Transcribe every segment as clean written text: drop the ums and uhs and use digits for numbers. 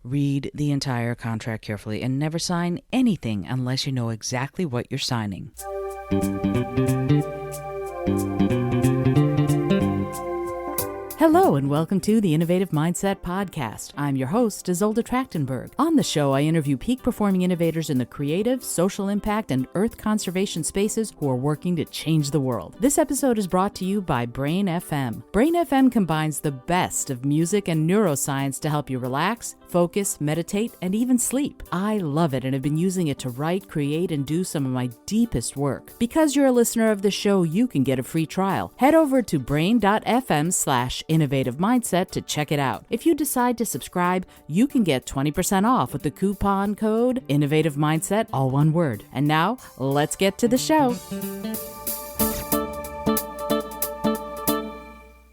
Read the entire contract carefully and never sign anything unless you know exactly what you're signing. Hello and welcome to the Innovative Mindset Podcast. I'm your host, Isolde Trachtenberg. On the show, I interview peak performing innovators in the creative, social impact, and earth conservation spaces who are working to change the world. This episode is brought to you by Brain FM. Brain FM combines the best of music and neuroscience to help you relax, focus, meditate, and even sleep. I love it and have been using it to write, create, and do some of my deepest work. Because you're a listener of the show, you can get a free trial. Head over to brain.fm/innovative mindset to check it out. If you decide to subscribe, you can get 20% off with the coupon code Innovative Mindset, all one word. And now, let's get to the show.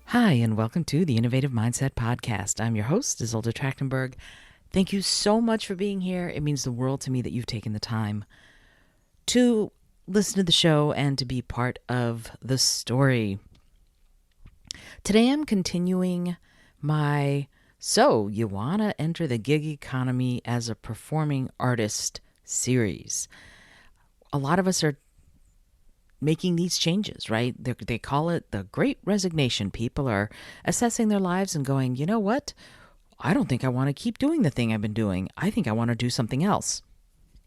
Hi, and welcome to the Innovative Mindset Podcast. I'm your host, Isolde Trachtenberg. Thank you so much for being here. It means the world to me that you've taken the time to listen to the show and to be part of the story. Today I'm continuing my So You Want to Enter the Gig Economy as a Performing Artist series. A lot of us are making these changes, right? They call it the Great Resignation. People are assessing their lives and going, you know what? I don't think I want to keep doing the thing I've been doing. I think I want to do something else.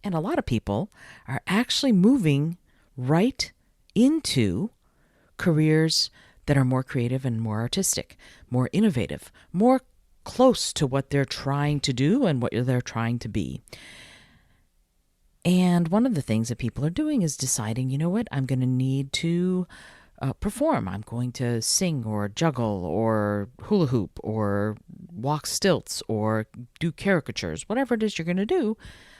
And a lot of people are actually moving right into careers that are more creative and more artistic, more innovative, more close to what they're trying to do and what they're trying to be. And one of the things that people are doing is deciding, you know what, I'm going to need to perform. I'm going to sing or juggle or hula hoop or walk stilts or do caricatures, whatever it is you're going to do.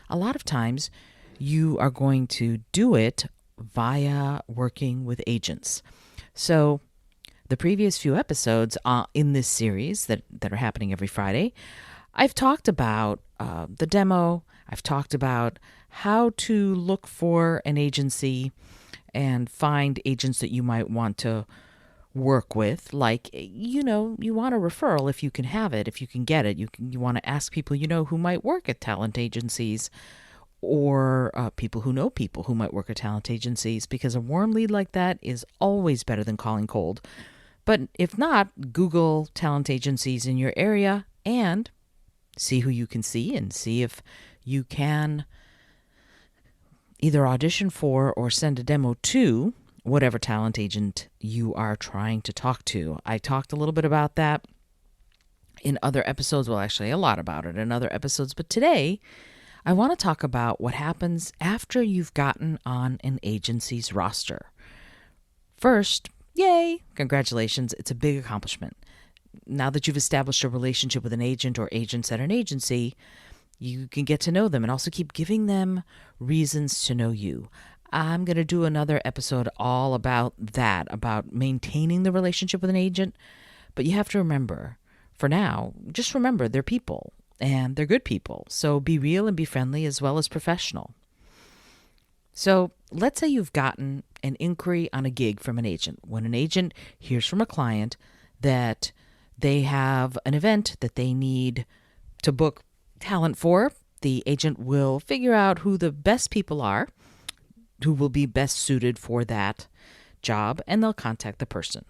A lot of times you are going to do it via working with agents. So the previous few episodes in this series that are happening every Friday, I've talked about the demo. I've talked about how to look for an agency and find agents that you might want to work with. Like, you want a referral if you can have it, if you can get it. You want to ask people who might work at talent agencies or people who might work at talent agencies, because a warm lead like that is always better than calling cold. But if not, Google talent agencies in your area and see who you can see and see if you can either audition for or send a demo to whatever talent agent you are trying to talk to. I talked a little bit about that in other episodes. Well, actually, a lot about it in other episodes. But today, I want to talk about what happens after you've gotten on an agency's roster. First, yay, congratulations, it's a big accomplishment. Now that you've established a relationship with an agent or agents at an agency, you can get to know them and also keep giving them reasons to know you. I'm going to do another episode all about that, about maintaining the relationship with an agent. But you have to remember, for now, just remember they're people and they're good people. So be real and be friendly as well as professional. So let's say you've gotten an inquiry on a gig from an agent. When an agent hears from a client that they have an event that they need to book talent for, the agent will figure out who the best people are, who will be best suited for that job, and they'll contact the person.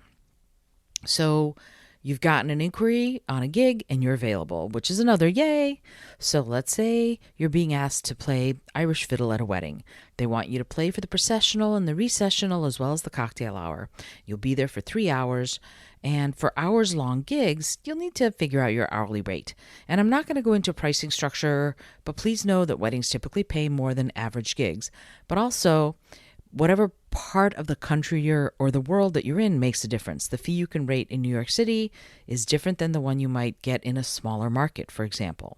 So you've gotten an inquiry on a gig and you're available, which is another yay. So let's say you're being asked to play Irish fiddle at a wedding. They want you to play for the processional and the recessional as well as the cocktail hour. You'll be there for 3 hours. And for hours-long gigs, you'll need to figure out your hourly rate. And I'm not going to go into pricing structure, but please know that weddings typically pay more than average gigs. But also, whatever part of the country or the world that you're in makes a difference. The fee you can rate in New York City is different than the one you might get in a smaller market, for example.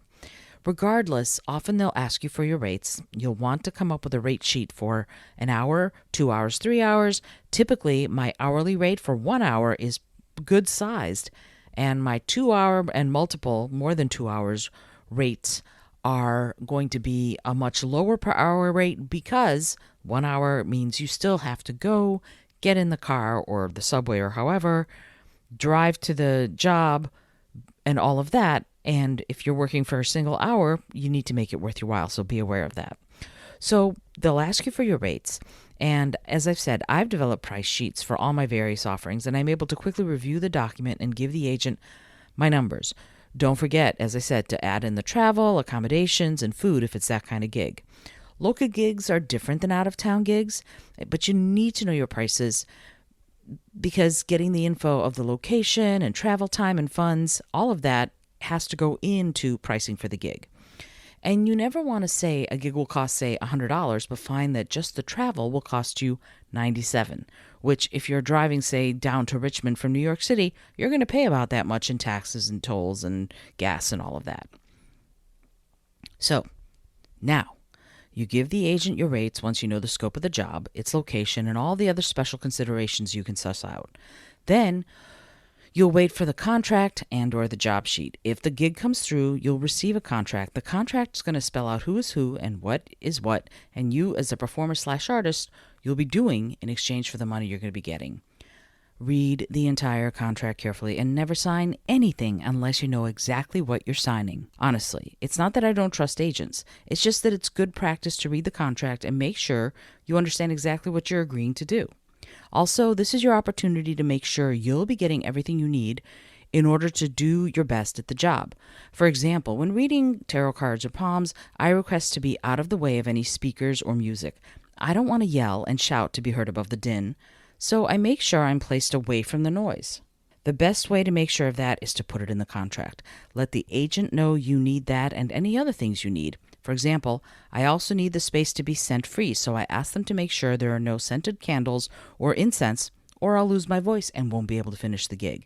Regardless, often they'll ask you for your rates. You'll want to come up with a rate sheet for an hour, 2 hours, 3 hours. Typically, my hourly rate for 1 hour is good sized, and my 2 hour and multiple, more than 2 hours rates are going to be a much lower per hour rate because 1 hour means you still have to go get in the car or the subway or however, drive to the job and all of that. And if you're working for a single hour, you need to make it worth your while, so be aware of that. So they'll ask you for your rates. And as I've said, I've developed price sheets for all my various offerings, and I'm able to quickly review the document and give the agent my numbers. Don't forget, as I said, to add in the travel, accommodations, and food if it's that kind of gig. Local gigs are different than out-of-town gigs, but you need to know your prices because getting the info of the location and travel time and funds, all of that has to go into pricing for the gig. And you never want to say a gig will cost, say, $100, but find that just the travel will cost you $97, which if you're driving, say, down to Richmond from New York City, you're going to pay about that much in taxes and tolls and gas and all of that. So now you give the agent your rates once you know the scope of the job, its location, and all the other special considerations you can suss out. Then you'll wait for the contract and or the job sheet. If the gig comes through, you'll receive a contract. The contract is going to spell out who is who and what is what, and you as a performer/artist, you'll be doing in exchange for the money you're going to be getting. Read the entire contract carefully and never sign anything unless you know exactly what you're signing. Honestly, it's not that I don't trust agents. It's just that it's good practice to read the contract and make sure you understand exactly what you're agreeing to do. Also, this is your opportunity to make sure you'll be getting everything you need in order to do your best at the job. For example, when reading tarot cards or palms, I request to be out of the way of any speakers or music. I don't want to yell and shout to be heard above the din, so I make sure I'm placed away from the noise. The best way to make sure of that is to put it in the contract. Let the agent know you need that and any other things you need. For example, I also need the space to be scent-free, so I ask them to make sure there are no scented candles or incense, or I'll lose my voice and won't be able to finish the gig.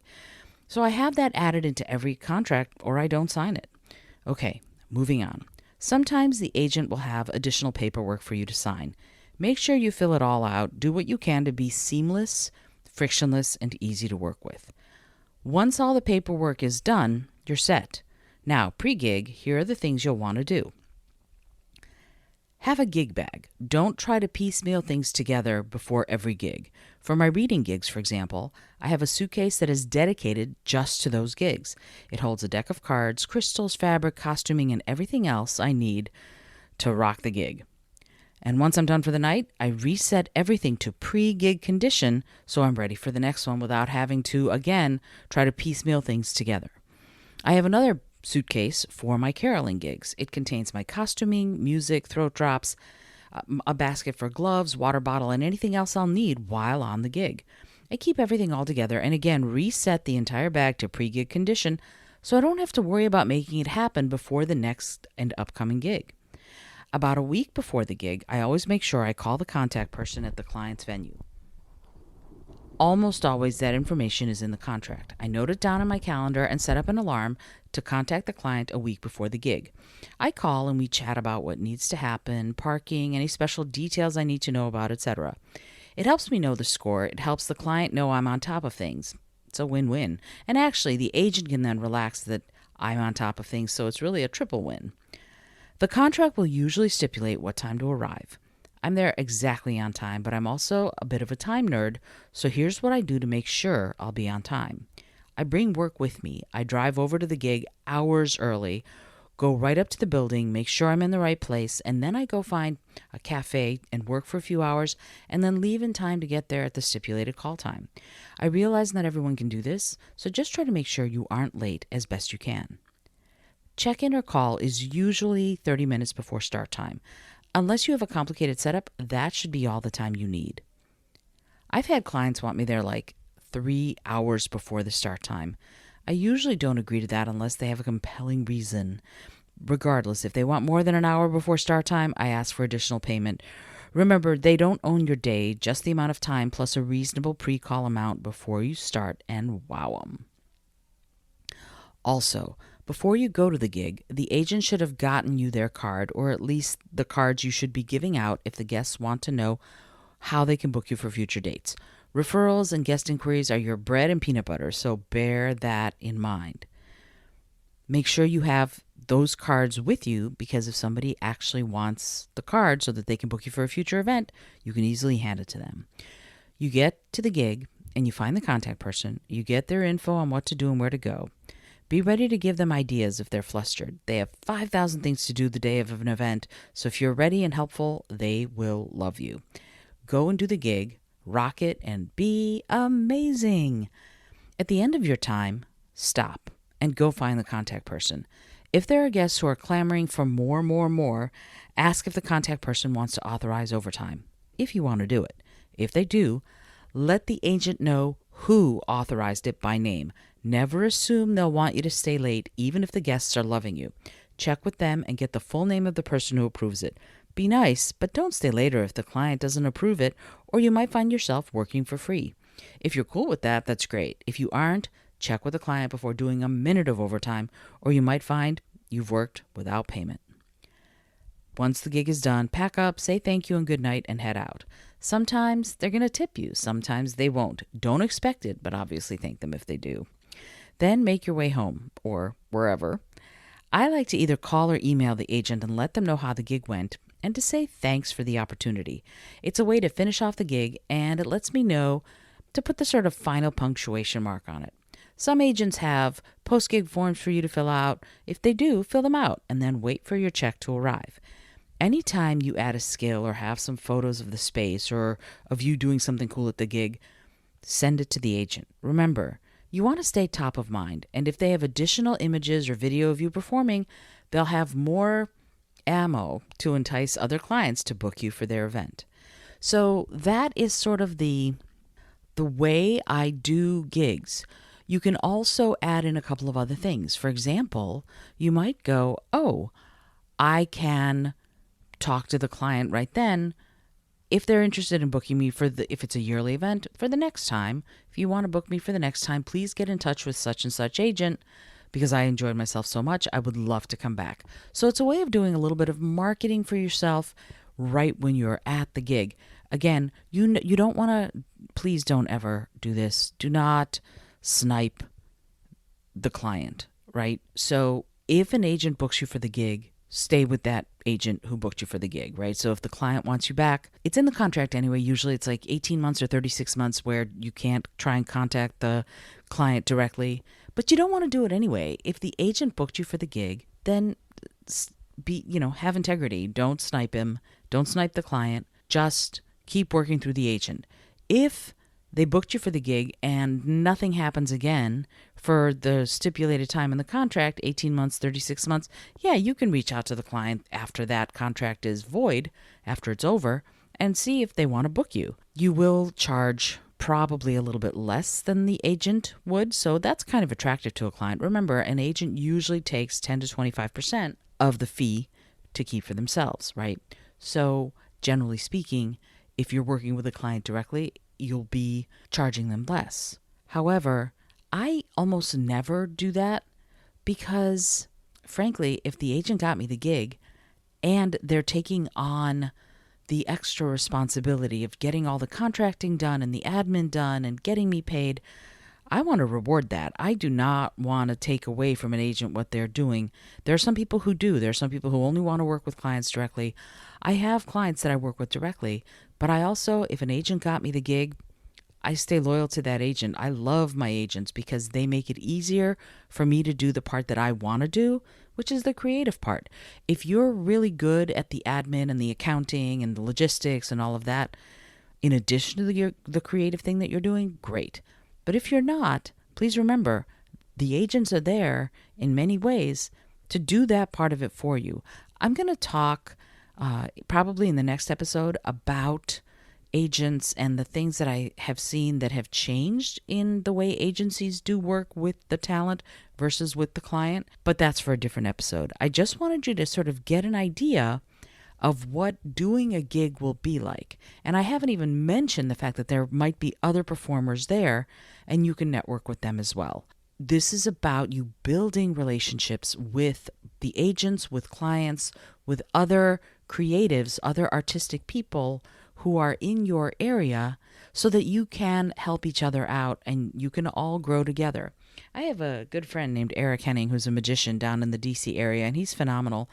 So I have that added into every contract, or I don't sign it. Okay, moving on. Sometimes the agent will have additional paperwork for you to sign. Make sure you fill it all out. Do what you can to be seamless, frictionless, and easy to work with. Once all the paperwork is done, you're set. Now, pre-gig, here are the things you'll want to do. Have a gig bag. Don't try to piecemeal things together before every gig. For my reading gigs, for example, I have a suitcase that is dedicated just to those gigs. It holds a deck of cards, crystals, fabric, costuming, and everything else I need to rock the gig. And once I'm done for the night, I reset everything to pre-gig condition so I'm ready for the next one without having to, again, try to piecemeal things together. I have another suitcase for my caroling gigs. It contains my costuming, music, throat drops, a basket for gloves, water bottle, and anything else I'll need while on the gig. I keep everything all together and again reset the entire bag to pre-gig condition so I don't have to worry about making it happen before the next and upcoming gig. About a week before the gig, I always make sure I call the contact person at the client's venue. Almost always that information is in the contract. I note it down in my calendar and set up an alarm to contact the client a week before the gig. I call and we chat about what needs to happen, parking, any special details I need to know about, etc. It helps me know the score. It helps the client know I'm on top of things. It's a win-win. And actually, the agent can then relax that I'm on top of things, so it's really a triple win. The contract will usually stipulate what time to arrive. I'm there exactly on time, but I'm also a bit of a time nerd, so here's what I do to make sure I'll be on time. I bring work with me. I drive over to the gig hours early, go right up to the building, make sure I'm in the right place, and then I go find a cafe and work for a few hours, and then leave in time to get there at the stipulated call time. I realize not everyone can do this, so just try to make sure you aren't late as best you can. Check-in or call is usually 30 minutes before start time. Unless you have a complicated setup, that should be all the time you need. I've had clients want me there like 3 hours before the start time. I usually don't agree to that unless they have a compelling reason. Regardless, if they want more than an hour before start time, I ask for additional payment. Remember, they don't own your day, just the amount of time plus a reasonable pre-call amount before you start, and wow 'em. Also, before you go to the gig, the agent should have gotten you their card, or at least the cards you should be giving out if the guests want to know how they can book you for future dates. Referrals and guest inquiries are your bread and peanut butter, so bear that in mind. Make sure you have those cards with you because if somebody actually wants the card so that they can book you for a future event, you can easily hand it to them. You get to the gig and you find the contact person. You get their info on what to do and where to go. Be ready to give them ideas if they're flustered. They have 5,000 things to do the day of an event, so if you're ready and helpful, they will love you. Go and do the gig, rock it, and be amazing. At the end of your time, stop and go find the contact person. If there are guests who are clamoring for more, ask if the contact person wants to authorize overtime, if you want to do it. If they do, let the agent know who authorized it by name. Never assume they'll want you to stay late, even if the guests are loving you. Check with them and get the full name of the person who approves it. Be nice, but don't stay later if the client doesn't approve it, or you might find yourself working for free. If you're cool with that, that's great. If you aren't, check with the client before doing a minute of overtime, or you might find you've worked without payment. Once the gig is done, pack up, say thank you and good night, and head out. Sometimes they're going to tip you. Sometimes they won't. Don't expect it, but obviously thank them if they do. Then make your way home, or wherever. I like to either call or email the agent and let them know how the gig went, and to say thanks for the opportunity. It's a way to finish off the gig, and it lets me know to put the sort of final punctuation mark on it. Some agents have post-gig forms for you to fill out. If they do, fill them out, and then wait for your check to arrive. Anytime you add a skill or have some photos of the space or of you doing something cool at the gig, send it to the agent. Remember, you want to stay top of mind, and if they have additional images or video of you performing, they'll have more ammo to entice other clients to book you for their event. So that is sort of the way I do gigs. You can also add in a couple of other things. For example, you might go, I can talk to the client right then if they're interested in booking me if it's a yearly event, for the next time. If you want to book me for the next time, please get in touch with such and such agent because I enjoyed myself so much. I would love to come back. So it's a way of doing a little bit of marketing for yourself right when you're at the gig. Again, you don't want to, please don't ever do this. Do not snipe the client, right? So if an agent books you for the gig, stay with that agent who booked you for the gig, right? So if the client wants you back, it's in the contract anyway. Usually it's like 18 months or 36 months where you can't try and contact the client directly, but you don't want to do it anyway. If the agent booked you for the gig, then have integrity. Don't snipe him. Don't snipe the client. Just keep working through the agent. If they booked you for the gig and nothing happens again for the stipulated time in the contract, 18 months, 36 months, yeah, you can reach out to the client after that contract is void, after it's over, and see if they want to book you. You will charge probably a little bit less than the agent would, so that's kind of attractive to a client. Remember, an agent usually takes 10 to 25% of the fee to keep for themselves, right? So generally speaking, if you're working with a client directly, you'll be charging them less. However, I almost never do that because, frankly, if the agent got me the gig and they're taking on the extra responsibility of getting all the contracting done and the admin done and getting me paid, I want to reward that. I do not want to take away from an agent what they're doing. There are some people who do. There are some people who only want to work with clients directly. I have clients that I work with directly, but I also, if an agent got me the gig, I stay loyal to that agent. I love my agents because they make it easier for me to do the part that I want to do, which is the creative part. If you're really good at the admin and the accounting and the logistics and all of that, in addition to the creative thing that you're doing, great. But if you're not, please remember, the agents are there in many ways to do that part of it for you. I'm going to talk probably in the next episode about agents and the things that I have seen that have changed in the way agencies do work with the talent versus with the client. But that's for a different episode. I just wanted you to sort of get an idea of what doing a gig will be like. And I haven't even mentioned the fact that there might be other performers there and you can network with them as well. This is about you building relationships with the agents, with clients, with other creatives, other artistic people who are in your area so that you can help each other out and you can all grow together. I have a good friend named Eric Henning who's a magician down in the DC area, and he's phenomenal.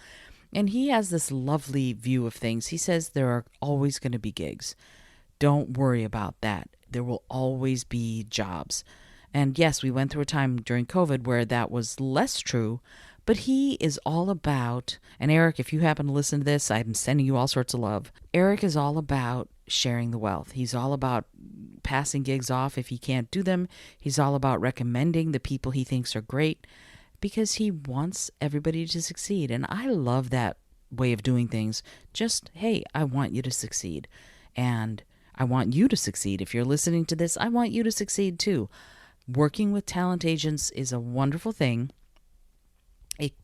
And he has this lovely view of things. He says there are always going to be gigs. Don't worry about that. There will always be jobs. And yes, we went through a time during COVID where that was less true, but he is all about, and Eric, if you happen to listen to this, I'm sending you all sorts of love. Eric is all about sharing the wealth. He's all about passing gigs off if he can't do them. He's all about recommending the people he thinks are great because he wants everybody to succeed. And I love that way of doing things. Just, hey, I want you to succeed. And I want you to succeed. If you're listening to this, I want you to succeed too. Working with talent agents is a wonderful thing.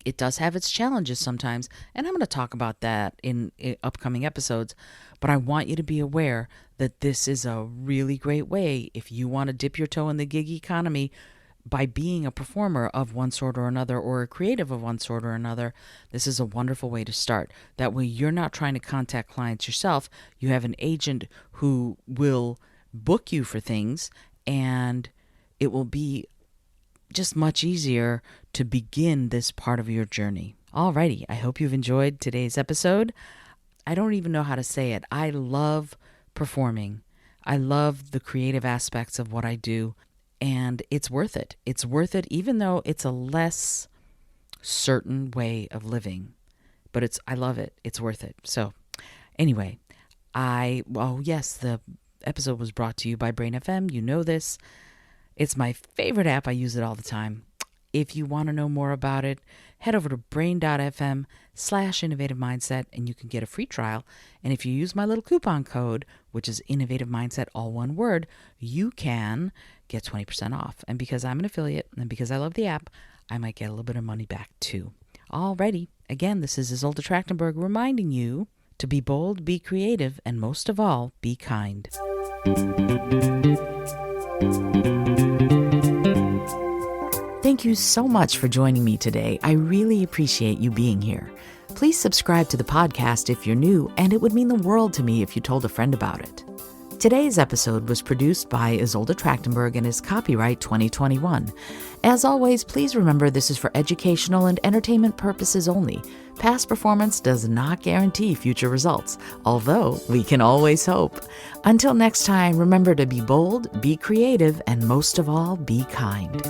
It does have its challenges sometimes, and I'm going to talk about that in upcoming episodes, but I want you to be aware that this is a really great way if you want to dip your toe in the gig economy by being a performer of one sort or another or a creative of one sort or another. This is a wonderful way to start. That way you're not trying to contact clients yourself. You have an agent who will book you for things, and it will be just much easier to begin this part of your journey. Alrighty, I hope you've enjoyed today's episode. I don't even know how to say it. I love performing. I love the creative aspects of what I do, and it's worth it. It's worth it even though it's a less certain way of living. But I love it. It's worth it. So anyway, yes, the episode was brought to you by Brain FM. You know this. It's my favorite app. I use it all the time. If you want to know more about it, head over to brain.fm/innovative mindset and you can get a free trial. And if you use my little coupon code, which is innovative mindset, all one word, you can get 20% off. And because I'm an affiliate and because I love the app, I might get a little bit of money back too. Alrighty. Again, this is Isolde Trachtenberg reminding you to be bold, be creative, and most of all, be kind. Thank you so much for joining me today. I really appreciate you being here. Please subscribe to the podcast if you're new, and it would mean the world to me if you told a friend about it. Today's episode was produced by Isolde Trachtenberg and is copyright 2021. As always, please remember this is for educational and entertainment purposes only. Past performance does not guarantee future results, although we can always hope. Until next time, remember to be bold, be creative, and most of all, be kind.